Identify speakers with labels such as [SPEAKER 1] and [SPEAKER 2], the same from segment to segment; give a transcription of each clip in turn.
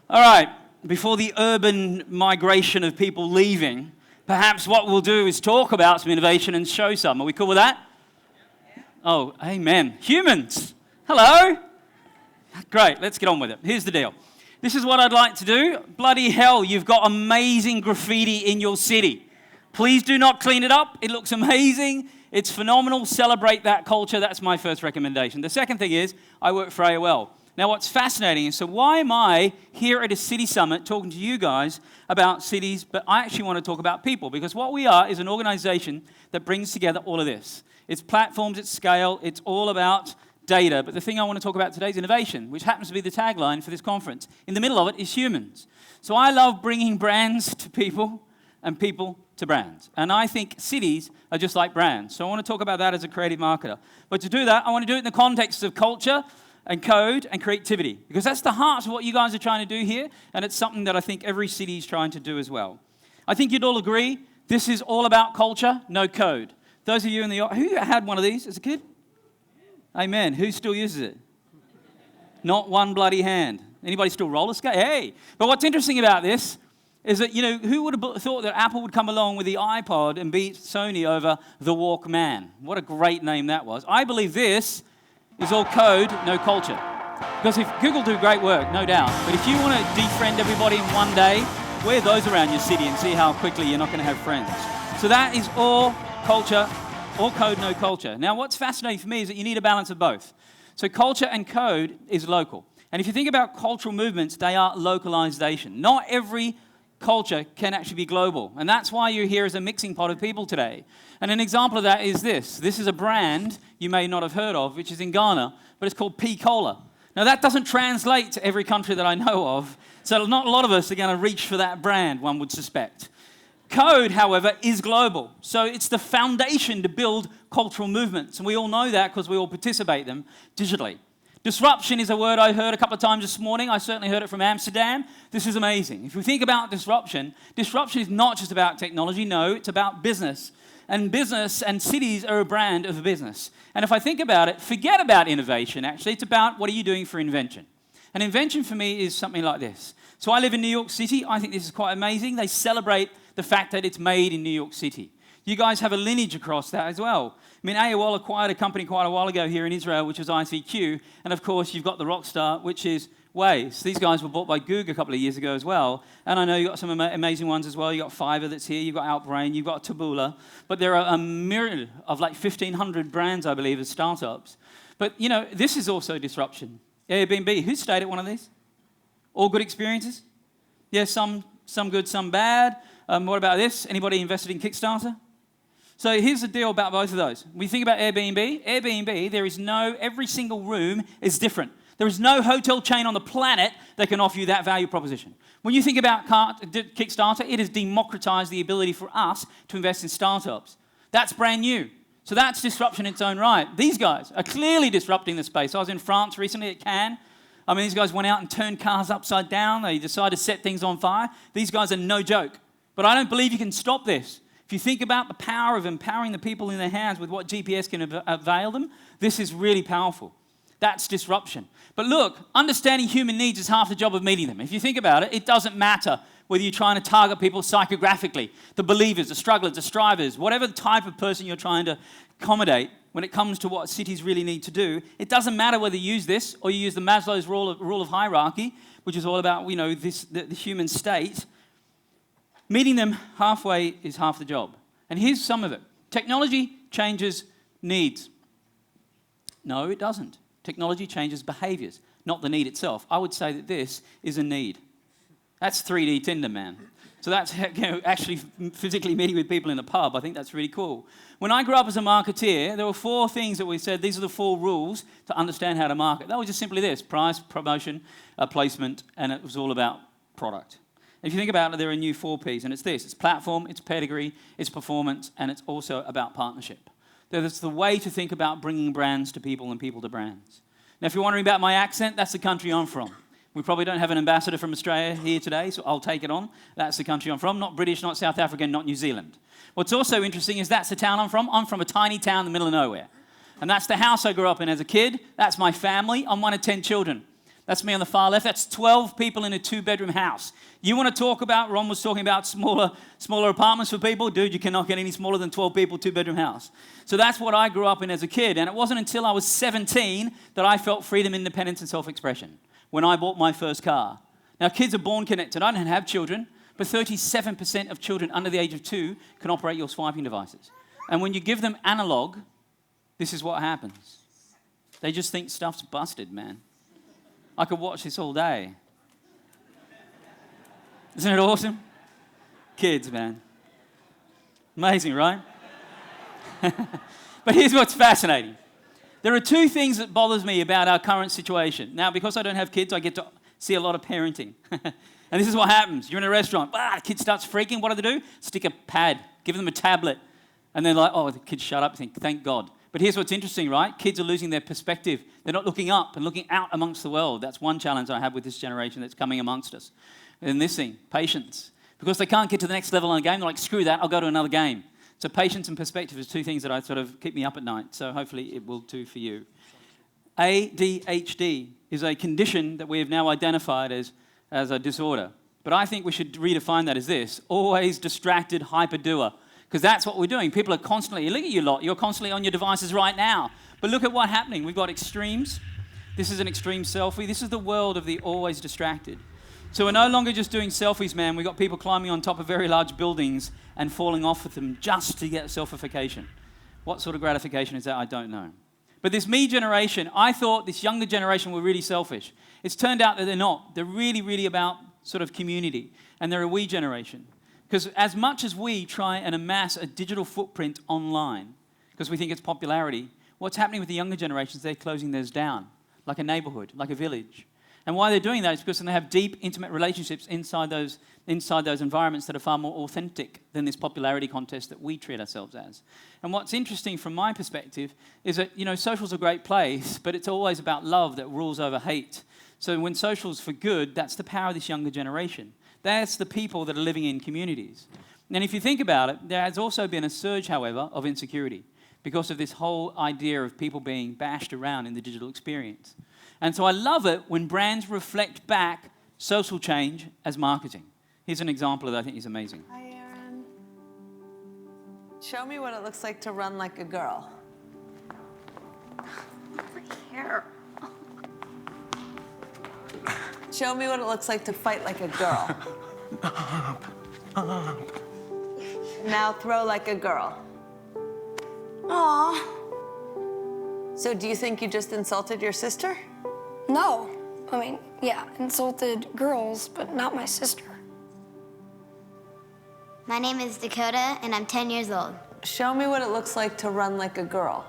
[SPEAKER 1] All right, before the urban migration of people leaving, perhaps what we'll do is talk about some innovation and show some. Are we cool with that? Oh, amen. Humans, hello. Great, let's get on with it. Here's the deal. This is what I'd like to do. Bloody hell, you've got amazing graffiti in your city. Please do not clean it up. It looks amazing. It's phenomenal. Celebrate that culture. That's my first recommendation. The second thing is, I work for AOL. Now, what's fascinating is, so why am I here at a city summit talking to you guys about cities, but I actually want to talk about people, because what we are is an organization that brings together all of this. It's platforms, it's scale, it's all about data, but the thing I want to talk about today is innovation, which happens to be the tagline for this conference. In the middle of it is humans. So I love bringing brands to people and people to brands. And I think cities are just like brands. So I want to talk about that as a creative marketer. But to do that, I want to do it in the context of culture and code and creativity, because that's the heart of what you guys are trying to do here, and it's something that I think every city is trying to do as well. I think you'd all agree, this is all about culture, no code. Those of you in the who had one of these as a kid? Amen. Who still uses it? Not one bloody hand. Anybody still roller skate? Hey! But what's interesting about this is that, who would have thought that Apple would come along with the iPod and beat Sony over the Walkman? What a great name that was. I believe this is all code, no culture. Because if Google do great work, no doubt, but if you want to defriend everybody in one day, wear those around your city and see how quickly you're not going to have friends. So that is all culture, all code, no culture. Now, what's fascinating for me is that you need a balance of both. So culture and code is local. And if you think about cultural movements, they are localization. Not every culture can actually be global. And that's why you're here as a mixing pot of people today. And an example of that is this. This is a brand you may not have heard of, which is in Ghana, but it's called P-Cola. Now, that doesn't translate to every country that I know of, so not a lot of us are going to reach for that brand, one would suspect. Code, however, is global. So it's the foundation to build cultural movements. And we all know that because we all participate in them digitally. Disruption is a word I heard a couple of times this morning. I certainly heard it from Amsterdam. This is amazing. If we think about disruption is not just about technology. No, it's about business. And business and cities are a brand of a business. And if I think about it, forget about innovation, actually. It's about what are you doing for invention. And invention for me is something like this. So I live in New York City. I think this is quite amazing. They celebrate the fact that it's made in New York City. You guys have a lineage across that as well. I mean, AOL acquired a company quite a while ago here in Israel, which was ICQ. And of course, you've got the rock star, which is Waze. These guys were bought by Google a couple of years ago as well. And I know you've got some amazing ones as well. You've got Fiverr that's here. You've got Outbrain. You've got Taboola. But there are a myriad of like 1,500 brands, I believe, as startups. But, this is also disruption. Airbnb. Who stayed at one of these? All good experiences? Yeah, some good, some bad. What about this? Anybody invested in Kickstarter? So here's the deal about both of those. When you think about Airbnb, every single room is different. There is no hotel chain on the planet that can offer you that value proposition. When you think about Kickstarter, it has democratized the ability for us to invest in startups. That's brand new. So that's disruption in its own right. These guys are clearly disrupting the space. I was in France recently at Cannes. I mean, these guys went out and turned cars upside down. They decided to set things on fire. These guys are no joke. But I don't believe you can stop this. If you think about the power of empowering the people in their hands with what GPS can avail them, this is really powerful. That's disruption. But look, understanding human needs is half the job of meeting them. If you think about it, it doesn't matter whether you're trying to target people psychographically, the believers, the strugglers, the strivers, whatever type of person you're trying to accommodate when it comes to what cities really need to do. It doesn't matter whether you use this or you use the Maslow's rule of hierarchy, which is all about the human state. Meeting them halfway is half the job. And here's some of it. Technology changes needs. No, it doesn't. Technology changes behaviors, not the need itself. I would say that this is a need. That's 3D Tinder, man. So that's actually physically meeting with people in a pub. I think that's really cool. When I grew up as a marketeer, there were 4 things that we said, these are the 4 rules to understand how to market. That was just simply this: price, promotion, placement, and it was all about product. If you think about it, there are new 4 Ps, and it's this. It's platform, it's pedigree, it's performance, and it's also about partnership. That's the way to think about bringing brands to people and people to brands. Now, if you're wondering about my accent, that's the country I'm from. We probably don't have an ambassador from Australia here today, so I'll take it on. That's the country I'm from. Not British, not South African, not New Zealand. What's also interesting is that's the town I'm from. I'm from a tiny town in the middle of nowhere. And that's the house I grew up in as a kid. That's my family. I'm one of 10 children. That's me on the far left. That's 12 people in a 2-bedroom house. You want to talk about, Ron was talking about smaller apartments for people? Dude, you cannot get any smaller than 12 people, 2-bedroom house. So that's what I grew up in as a kid. And it wasn't until I was 17 that I felt freedom, independence, and self-expression when I bought my first car. Now, kids are born connected. I don't have children, but 37% of children under the age of 2 can operate your swiping devices. And when you give them analog, this is what happens. They just think stuff's busted, man. I could watch this all day. Isn't it awesome? Kids, man. Amazing, right? But here's what's fascinating. There are 2 things that bothers me about our current situation. Now, because I don't have kids, I get to see a lot of parenting. And this is what happens. You're in a restaurant. The kid starts freaking. What do? Stick a pad. Give them a tablet. And they're like, oh, the kid shut up. Think, thank God. But here's what's interesting, right? Kids are losing their perspective. They're not looking up and looking out amongst the world. That's one challenge I have with this generation that's coming amongst us. And this thing, patience. Because they can't get to the next level in a game, they're like, screw that, I'll go to another game. So patience and perspective is 2 things that I sort of keep me up at night. So hopefully it will too for you. ADHD is a condition that we have now identified as a disorder. But I think we should redefine that as this: always distracted hyper-doer. Because that's what we're doing. People are constantly, look at you lot, you're constantly on your devices right now. But look at what's happening. We've got extremes. This is an extreme selfie. This is the world of the always distracted. So we're no longer just doing selfies, man. We've got people climbing on top of very large buildings and falling off of them just to get selfification. What sort of gratification is that? I don't know. But this me generation, I thought this younger generation were really selfish. It's turned out that they're not. They're really, really about sort of community. And they're a we generation. Because as much as we try and amass a digital footprint online, because we think it's popularity, what's happening with the younger generations, they're closing theirs down, like a neighborhood, like a village. And why they're doing that is because they have deep, intimate relationships inside those environments that are far more authentic than this popularity contest that we treat ourselves as. And what's interesting from my perspective is that, social's a great place, but it's always about love that rules over hate. So when social's for good, that's the power of this younger generation. That's the people that are living in communities. And if you think about it, there has also been a surge, however, of insecurity because of this whole idea of people being bashed around in the digital experience. And so I love it when brands reflect back social change as marketing. Here's an example that I think is amazing.
[SPEAKER 2] Hi, Aaron. Show me what it looks like to run like a girl.
[SPEAKER 3] My hair.
[SPEAKER 2] Show me what it looks like to fight like a girl. Now throw like a girl.
[SPEAKER 3] Aw.
[SPEAKER 2] So do you think you just insulted your sister?
[SPEAKER 3] No. I mean, yeah, insulted girls, but not my sister.
[SPEAKER 4] My name is Dakota, and I'm 10 years old.
[SPEAKER 2] Show me what it looks like to run like a girl.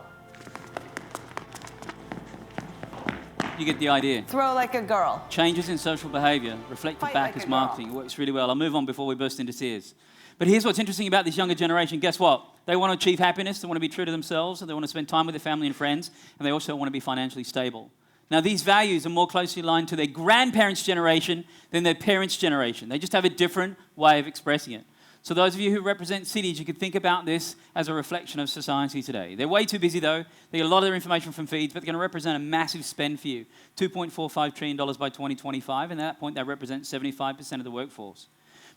[SPEAKER 1] You get the idea.
[SPEAKER 2] Throw like a girl.
[SPEAKER 1] Changes in social behavior reflected
[SPEAKER 2] Fight
[SPEAKER 1] back
[SPEAKER 2] like
[SPEAKER 1] as
[SPEAKER 2] a girl.
[SPEAKER 1] marketing. It works really well. I'll move on before we burst into tears. But here's what's interesting about this younger generation. Guess what? They want to achieve happiness. They want to be true to themselves. And they want to spend time with their family and friends. And they also want to be financially stable. Now, these values are more closely aligned to their grandparents' generation than their parents' generation. They just have a different way of expressing it. So those of you who represent cities, you could think about this as a reflection of society today. They're way too busy, though. They get a lot of their information from feeds, but they're going to represent a massive spend for you. $2.45 trillion by 2025, and at that point, they represent 75% of the workforce.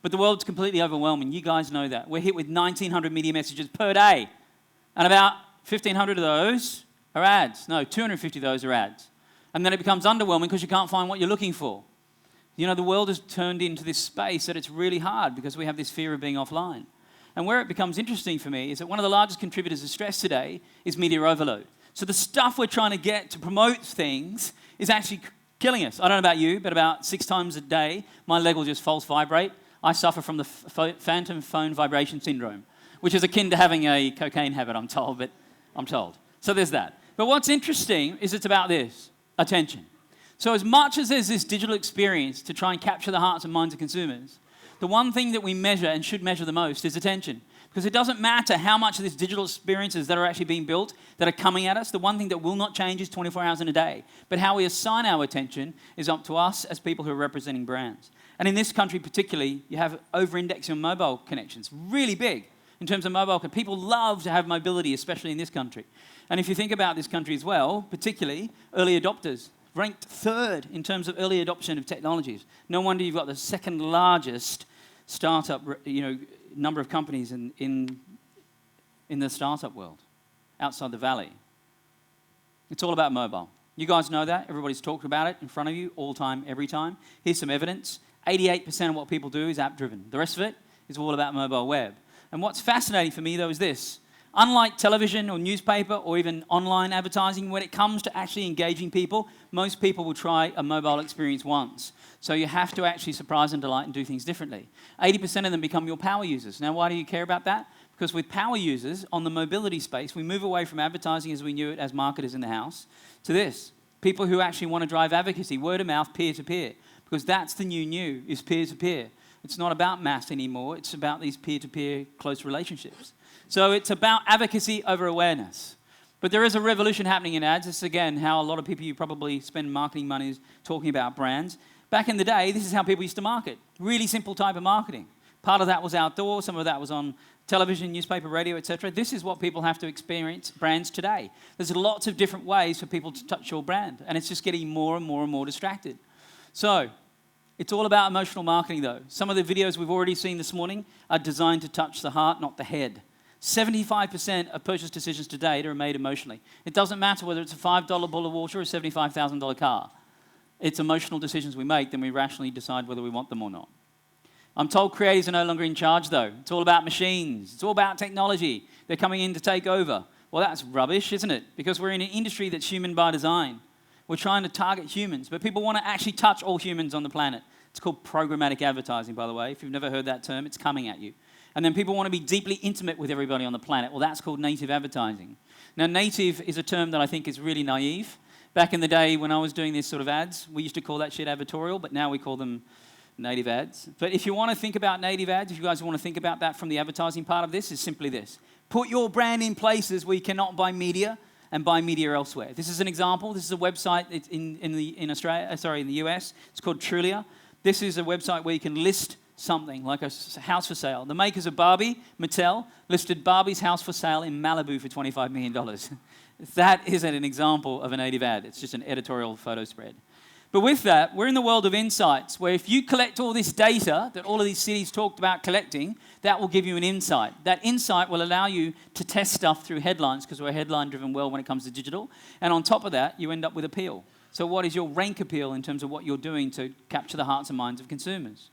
[SPEAKER 1] But the world's completely overwhelming. You guys know that. We're hit with 1,900 media messages per day, and about 1,500 of those are ads. No, 250 of those are ads. And then it becomes underwhelming because you can't find what you're looking for. The world has turned into this space that it's really hard because we have this fear of being offline. And where it becomes interesting for me is that one of the largest contributors of stress today is media overload. So the stuff we're trying to get to promote things is actually killing us. I don't know about you, but about 6 times a day, my leg will just false vibrate. I suffer from the phantom phone vibration syndrome, which is akin to having a cocaine habit, I'm told. So there's that. But what's interesting is it's about this, attention. So as much as there's this digital experience to try and capture the hearts and minds of consumers, the one thing that we measure and should measure the most is attention. Because it doesn't matter how much of these digital experiences that are actually being built, that are coming at us, the one thing that will not change is 24 hours in a day. But how we assign our attention is up to us as people who are representing brands. And in this country particularly, you have over-indexing on mobile connections, really big in terms of mobile. People love to have mobility, especially in this country. And if you think about this country as well, particularly early adopters. ranked third in terms of early adoption of technologies. No wonder you've got the second largest startup, number of companies in the startup world, outside the valley. It's all about mobile. You guys know that. Everybody's talked about it in front of you all time, every time. Here's some evidence. 88% of what people do is app-driven. The rest of it is all about mobile web. And what's fascinating for me, though, is this. Unlike television or newspaper or even online advertising, when it comes to actually engaging people, most people will try a mobile experience once. So you have to actually surprise and delight and do things differently. 80% of them become your power users. Now, why do you care about that? Because with power users, on the mobility space, we move away from advertising as we knew it as marketers in the house to this. People who actually want to drive advocacy, word of mouth, peer-to-peer. Because that's the new, is peer-to-peer. It's not about mass anymore. It's about these peer-to-peer close relationships. So it's about advocacy over awareness. But there is a revolution happening in ads. This is, again, how a lot of people you probably spend marketing money talking about brands. Back in the day, this is how people used to market. Really simple type of marketing. Part of that was outdoor. Some of that was on television, newspaper, radio, etc. This is what people have to experience brands today. There's lots of different ways for people to touch your brand. And it's just getting more and more and more distracted. So it's all about emotional marketing, though. Some of the videos we've already seen this morning are designed to touch the heart, not the head. 75% of purchase decisions to date are made emotionally. It doesn't matter whether it's a $5 bottle of water or a $75,000 car. It's emotional decisions we make, then we rationally decide whether we want them or not. I'm told creatives are no longer in charge, though. It's all about machines. It's all about technology. They're coming in to take over. Well, that's rubbish, isn't it? Because we're in an industry that's human by design. We're trying to target humans, but people want to actually touch all humans on the planet. It's called programmatic advertising, by the way. If you've never heard that term, it's coming at you. And then people want to be deeply intimate with everybody on the planet. Well, that's called native advertising. Now, native is a term that I think is really naive. Back in the day when I was doing these sort of ads, we used to call that shit advertorial, but now we call them native ads. But if you want to think about native ads, if you guys want to think about that from the advertising part of this, is simply this. Put your brand in places where you cannot buy media and buy media elsewhere. This is an example. This is a website in the US. It's called Trulia. This is a website where you can list something like a house for sale. The makers of Barbie, Mattel, listed Barbie's house for sale in Malibu for $25 million. That isn't an example of a native ad. It's just an editorial photo spread. But with that, we're in the world of insights, where if you collect all this data that all of these cities talked about collecting, that will give you an insight. That insight will allow you to test stuff through headlines, because we're a headline-driven world when it comes to digital. And on top of that, you end up with appeal. So what is your rank appeal in terms of what you're doing to capture the hearts and minds of consumers?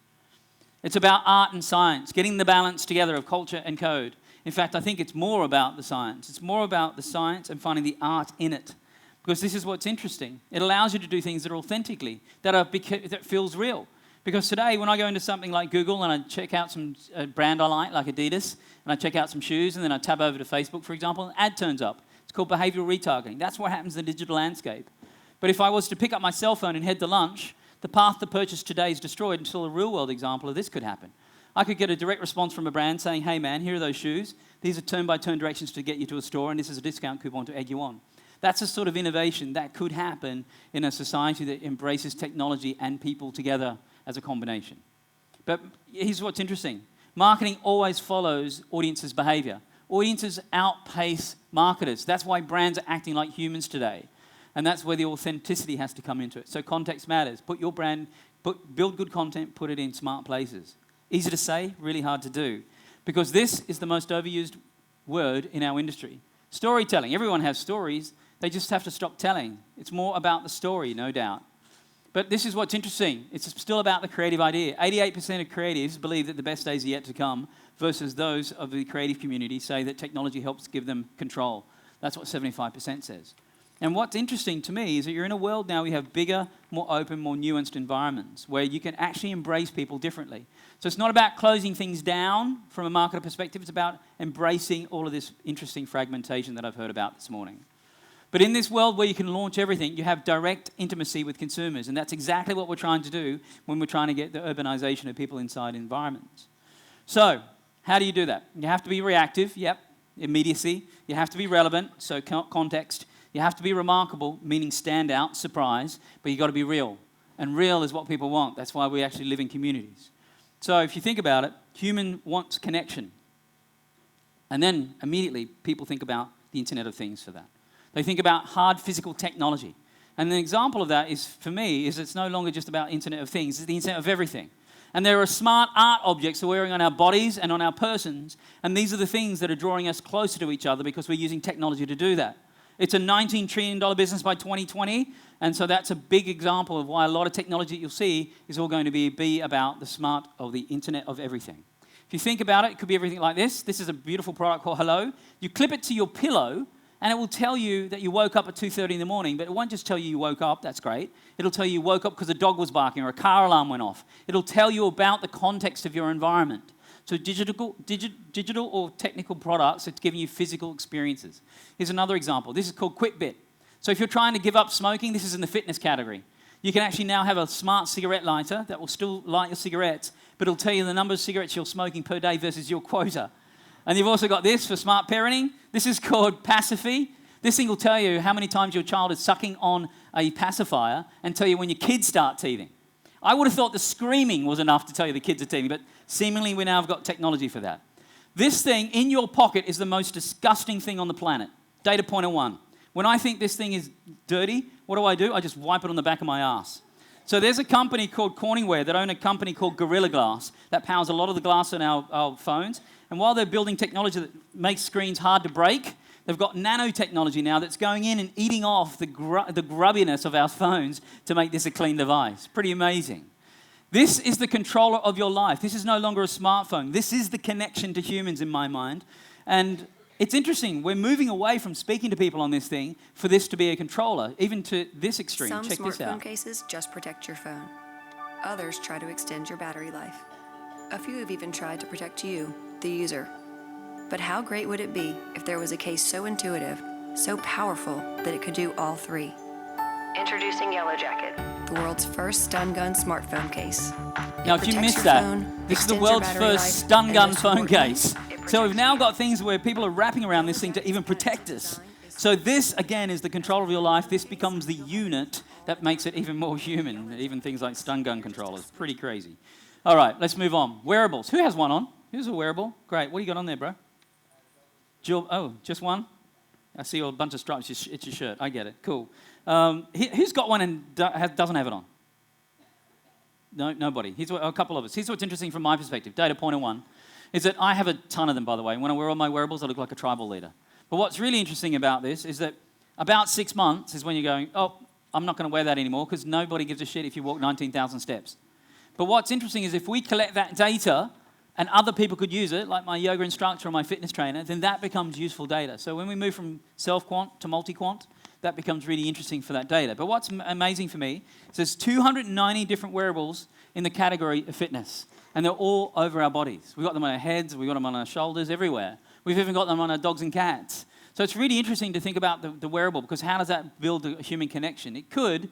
[SPEAKER 1] It's about art and science, getting the balance together of culture and code. In fact, I think it's more about the science. It's more about the science and finding the art in it. Because this is what's interesting. It allows you to do things that are authentically, that feels real. Because today, when I go into something like Google and I check out some brand I like Adidas, and I check out some shoes, and then I tab over to Facebook, for example, an ad turns up. It's called behavioral retargeting. That's what happens in the digital landscape. But if I was to pick up my cell phone and head to lunch, the path to purchase today is destroyed until a real-world example of this could happen. I could get a direct response from a brand saying, hey, man, here are those shoes. These are turn-by-turn directions to get you to a store, and this is a discount coupon to egg you on. That's a sort of innovation that could happen in a society that embraces technology and people together as a combination. But here's what's interesting. Marketing always follows audiences' behavior. Audiences outpace marketers. That's why brands are acting like humans today. And that's where the authenticity has to come into it. So context matters. Put your brand, build good content, put it in smart places. Easy to say, really hard to do. Because this is the most overused word in our industry. Storytelling. Everyone has stories. They just have to stop telling. It's more about the story, no doubt. But this is what's interesting. It's still about the creative idea. 88% of creatives believe that the best days are yet to come, versus those of the creative community say that technology helps give them control. That's what 75% says. And what's interesting to me is that you're in a world now, we have bigger, more open, more nuanced environments where you can actually embrace people differently. So it's not about closing things down from a marketer perspective. It's about embracing all of this interesting fragmentation that I've heard about this morning. But in this world where you can launch everything, you have direct intimacy with consumers. And that's exactly what we're trying to do when we're trying to get the urbanization of people inside environments. So how do you do that? You have to be reactive, immediacy. You have to be relevant, so context. You have to be remarkable, meaning stand out, surprise, but you've got to be real. And real is what people want. That's why we actually live in communities. So if you think about it, human wants connection. And then immediately people think about the Internet of Things for that. They think about hard physical technology. And an example of that is, for me, is it's no longer just about Internet of Things, it's the Internet of everything. And there are smart art objects that we're wearing on our bodies and on our persons, and these are the things that are drawing us closer to each other because we're using technology to do that. It's a $19 trillion business by 2020, and so that's a big example of why a lot of technology that you'll see is all going to be about the smart of the Internet of everything. If you think about it, it could be everything like this. This is a beautiful product called Hello. You clip it to your pillow, and it will tell you that you woke up at 2:30 in the morning, but it won't just tell you woke up, that's great. It'll tell you woke up because a dog was barking or a car alarm went off. It'll tell you about the context of your environment. So digital or technical products, it's giving you physical experiences. Here's another example. This is called QuickBit. So if you're trying to give up smoking, this is in the fitness category. You can actually now have a smart cigarette lighter that will still light your cigarettes, but it'll tell you the number of cigarettes you're smoking per day versus your quota. And you've also got this for smart parenting. This is called Pacify. This thing will tell you how many times your child is sucking on a pacifier and tell you when your kids start teething. I would have thought the screaming was enough to tell you the kids are teething, but seemingly we now have got technology for that. This thing in your pocket is the most disgusting thing on the planet. Data pointer 1. When I think this thing is dirty, what do? I just wipe it on the back of my ass. So there's a company called Corningware that own a company called Gorilla Glass that powers a lot of the glass in our phones. And while they're building technology that makes screens hard to break, they've got nanotechnology now that's going in and eating off the grubbiness of our phones to make this a clean device. Pretty amazing. This is the controller of your life. This is no longer a smartphone. This is the connection to humans in my mind. And it's interesting. We're moving away from speaking to people on this thing for this to be a controller, even to this extreme.
[SPEAKER 5] Some
[SPEAKER 1] Check this out.
[SPEAKER 5] smartphone cases just protect your phone. Others try to extend your battery life. A few have even tried to protect you, the user. But how great would it be if there was a case so intuitive, so powerful, that it could do all three? Introducing Yellow Jacket, the world's first stun gun smartphone case.
[SPEAKER 1] Now, if you missed that, this is the world's first stun gun phone case. So we've now got things where people are wrapping around this thing to even protect us. So this, again, is the control of your life. This becomes the unit that makes it even more human, even things like stun gun controllers. Pretty crazy. All right, let's move on. Wearables. Who has one on? Who's a wearable? Great. What do you got on there, bro? Oh, just one? I see a bunch of stripes. It's your shirt. I get it. Cool. Who's got one and doesn't have it on? No, nobody. Here's a couple of us. Here's what's interesting from my perspective. Data pointer 1 is that I have a ton of them, by the way. When I wear all my wearables, I look like a tribal leader. But what's really interesting about this is that about 6 months is when you're going, oh, I'm not going to wear that anymore because nobody gives a shit if you walk 19,000 steps. But what's interesting is if we collect that data and other people could use it, like my yoga instructor or my fitness trainer, then that becomes useful data. So when we move from self-quant to multi-quant, that becomes really interesting for that data. But what's amazing for me is there's 290 different wearables in the category of fitness, and they're all over our bodies. We've got them on our heads, we've got them on our shoulders, everywhere. We've even got them on our dogs and cats. So it's really interesting to think about the wearable, because how does that build a human connection? It could,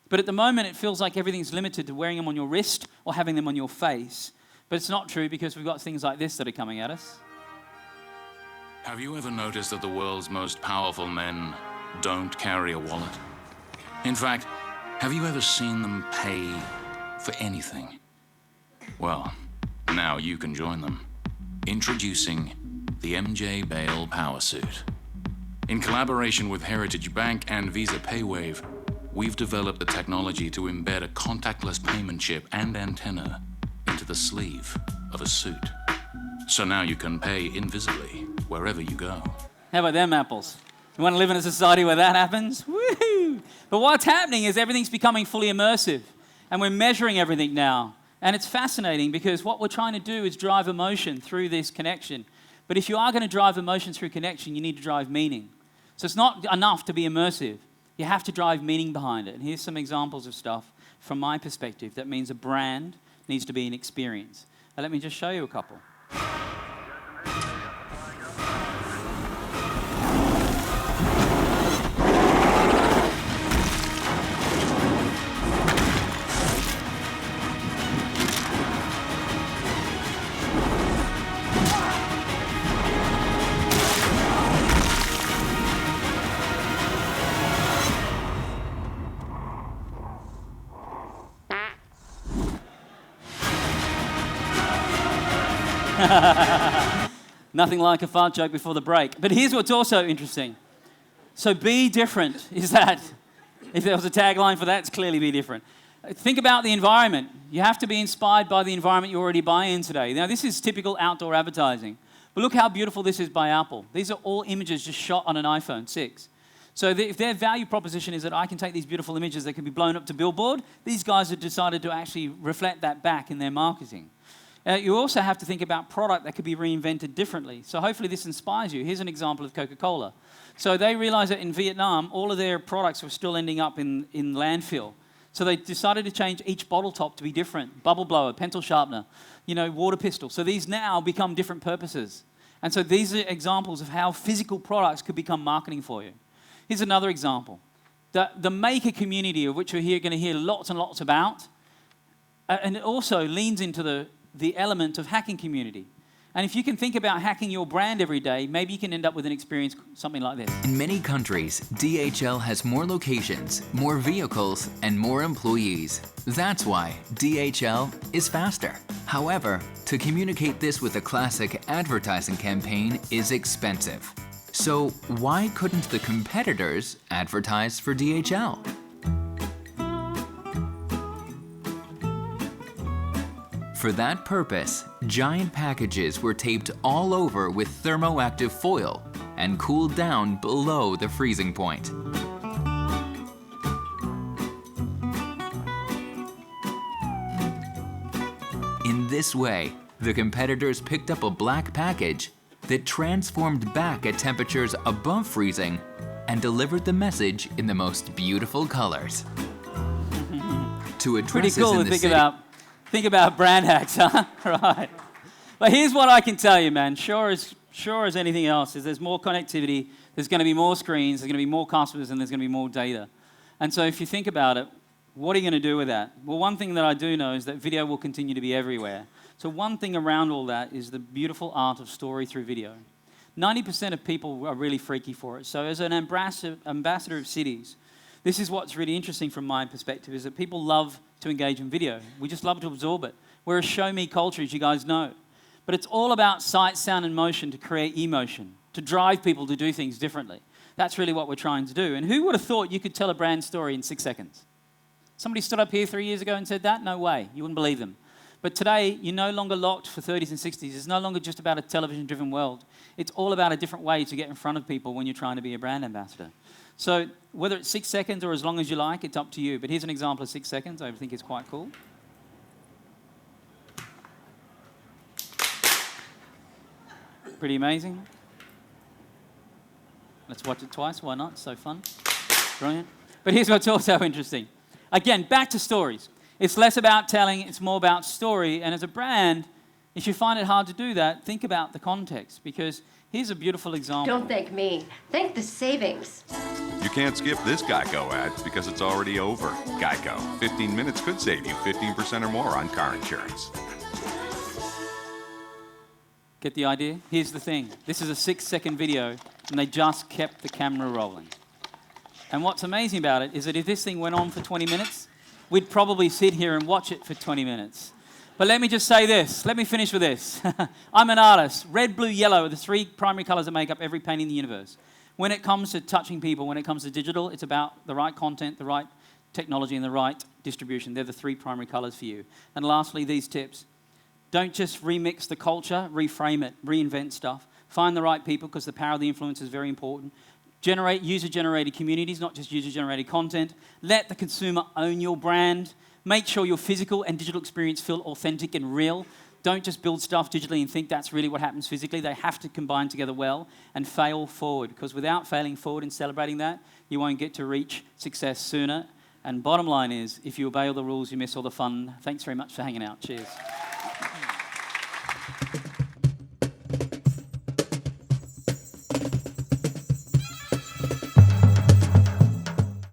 [SPEAKER 1] but at the moment it feels like everything's limited to wearing them on your wrist or having them on your face. But it's not true, because we've got things like this that are coming at us.
[SPEAKER 6] Have you ever noticed that the world's most powerful men don't carry a wallet? In fact, have you ever seen them pay for anything? Well, now you can join them. Introducing the MJ Bale Power Suit. In collaboration with Heritage Bank and Visa PayWave, we've developed the technology to embed a contactless payment chip and antenna into the sleeve of a suit. So now you can pay invisibly wherever you go.
[SPEAKER 1] How about them apples? You want to live in a society where that happens? Woohoo! But what's happening is everything's becoming fully immersive, and we're measuring everything now. And it's fascinating, because what we're trying to do is drive emotion through this connection. But if you are going to drive emotion through connection, you need to drive meaning. So it's not enough to be immersive. You have to drive meaning behind it. And here's some examples of stuff from my perspective that means a brand needs to be an experience. Now, let me just show you a couple. Nothing like a fart joke before the break. But here's what's also interesting. So be different is that If there was a tagline for that, it's clearly be different. Think about the environment. You have to be inspired by the environment you already buy in today. Now, this is typical outdoor advertising. But look how beautiful this is by Apple. These are all images just shot on an iPhone 6. So if their value proposition is that I can take these beautiful images that can be blown up to billboard, these guys have decided to actually reflect that back in their marketing. You also have to think about product that could be reinvented differently. So hopefully this inspires you. Here's an example of Coca-Cola. So they realized that in Vietnam, all of their products were still ending up in landfill. So they decided to change each bottle top to be different. Bubble blower, pencil sharpener, water pistol. So these now become different purposes. And so these are examples of how physical products could become marketing for you. Here's another example. The maker community, of which we're going to hear lots and lots about, and it also leans into the element of hacking community. And if you can think about hacking your brand every day, maybe you can end up with an experience something like this.
[SPEAKER 7] In many countries, DHL has more locations, more vehicles, and more employees. That's why DHL is faster. However, to communicate this with a classic advertising campaign is expensive. So why couldn't the competitors advertise for DHL? For that purpose, giant packages were taped all over with thermoactive foil and cooled down below the freezing point. In this way, the competitors picked up a black package that transformed back at temperatures above freezing and delivered the message in the most beautiful colors. To address
[SPEAKER 1] Pretty
[SPEAKER 7] this
[SPEAKER 1] cool
[SPEAKER 7] in
[SPEAKER 1] to
[SPEAKER 7] the
[SPEAKER 1] think about brand hacks, huh? Right. But here's what I can tell you, man. Sure as anything else, is there's more connectivity, there's going to be more screens, there's going to be more customers, and there's going to be more data. And so if you think about it, what are you going to do with that? Well, one thing that I do know is that video will continue to be everywhere. So one thing around all that is the beautiful art of story through video. 90% of people are really freaky for it. So as an ambassador of cities, this is what's really interesting from my perspective, is that people love to engage in video. We just love to absorb it. We're a show-me culture, as you guys know. But it's all about sight, sound, and motion to create emotion, to drive people to do things differently. That's really what we're trying to do. And who would have thought you could tell a brand story in 6 seconds? Somebody stood up here 3 years ago and said that? No way. You wouldn't believe them. But today, you're no longer locked for 30s and 60s. It's no longer just about a television-driven world. It's all about a different way to get in front of people when you're trying to be a brand ambassador. So whether it's 6 seconds or as long as you like, it's up to you. But here's an example of 6 seconds. I think it's quite cool. Pretty amazing. Let's watch it twice. Why not? So fun. Brilliant. But here's what's also interesting. Again, back to stories. It's less about telling, it's more about story. And as a brand, if you find it hard to do that, think about the context. Because here's a beautiful example.
[SPEAKER 8] Don't thank me. Thank the savings.
[SPEAKER 9] You can't skip this Geico ad because it's already over. Geico. 15 minutes could save you 15% or more on car insurance.
[SPEAKER 1] Get the idea? Here's the thing. This is a 6-second video, and they just kept the camera rolling. And what's amazing about it is that if this thing went on for 20 minutes, we'd probably sit here and watch it for 20 minutes. But let me just say this. Let me finish with this. I'm an artist. Red, blue, yellow are the 3 primary colors that make up every painting in the universe. When it comes to touching people, when it comes to digital, it's about the right content, the right technology, and the right distribution. They're the 3 primary colors for you. And lastly, these tips. Don't just remix the culture, reframe it, reinvent stuff. Find the right people, because the power of the influence is very important. Generate user-generated communities, not just user-generated content. Let the consumer own your brand. Make sure your physical and digital experience feel authentic and real. Don't just build stuff digitally and think that's really what happens physically. They have to combine together well and fail forward, because without failing forward and celebrating that, you won't get to reach success sooner. And bottom line is, if you obey all the rules, you miss all the fun. Thanks very much for hanging out. Cheers.